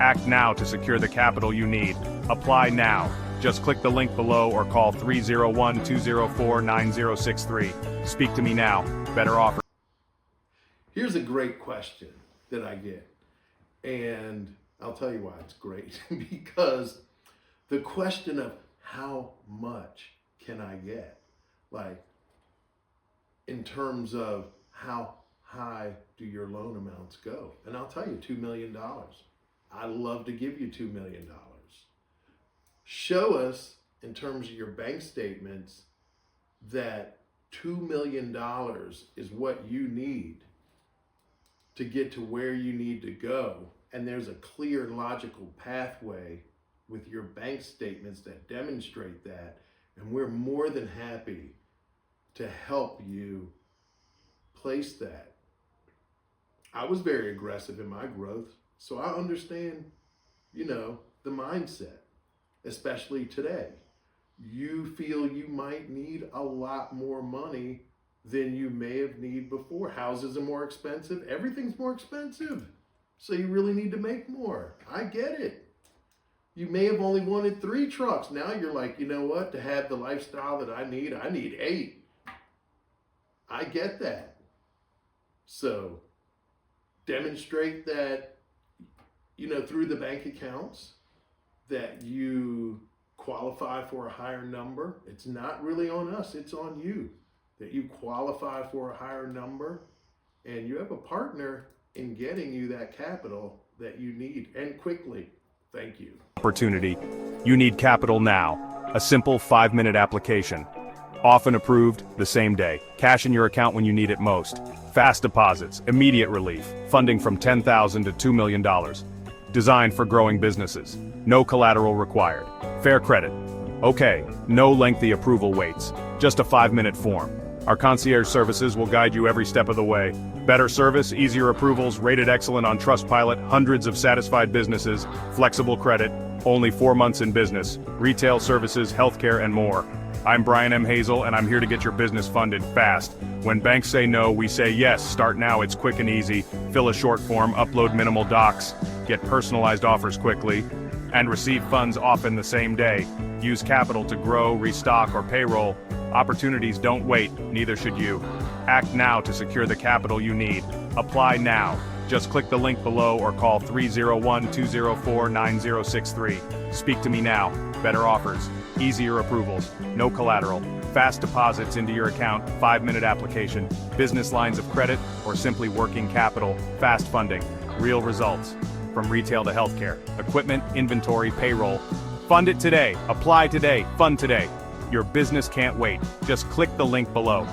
Act now to secure the capital you need. Apply now. Just click the link below or call 301-204-9063. Speak to me now. Better offer. Here's a great question that I get, and I'll tell you why it's great. Because the question of how much can I get? Like, in terms of how high do your loan amounts go? And I'll tell you, $2 million. I'd love to give you $2 million. Show us, in terms of your bank statements, that $2 million is what you need to get to where you need to go. And there's a clear, logical pathway with your bank statements that demonstrate that. And we're more than happy to help you place that. I was very aggressive in my growth, so I understand, the mindset, especially today. You feel you might need a lot more money than you may have needed before. Houses are more expensive. Everything's more expensive. So you really need to make more. I get it. You may have only wanted 3 trucks. Now you're like, you know what? To have the lifestyle that I need 8. I get that. So demonstrate that, through the bank accounts, that you qualify for a higher number. It's not really on us, it's on you. That you qualify for a higher number, and you have a partner in getting you that capital that you need, and quickly. Thank you. Opportunity. You need capital now. A simple 5-minute application. Often approved the same day. Cash in your account when you need it most. Fast deposits, immediate relief. Funding from $10,000 to $2 million. Designed for growing businesses. No collateral required. Fair credit. Okay, no lengthy approval waits. Just a 5-minute form. Our concierge services will guide you every step of the way. Better service, easier approvals, rated excellent on Trustpilot, hundreds of satisfied businesses, flexible credit, only 4 months in business, retail services, healthcare, and more. I'm Brian M. Hazel, and I'm here to get your business funded fast. When banks say no, we say yes. Start now, it's quick and easy. Fill a short form, upload minimal docs, get personalized offers quickly, and receive funds often the same day. Use capital to grow, restock, or payroll. Opportunities don't wait, neither should you. Act now to secure the capital you need. Apply now. Just click the link below or call 301-204-9063. Speak to me now. Better offers, easier approvals, no collateral, fast deposits into your account, 5-minute application, business lines of credit, or simply working capital, fast funding, real results. From retail to healthcare, equipment, inventory, payroll. Fund it today, apply today, fund today. Your business can't wait. Just click the link below.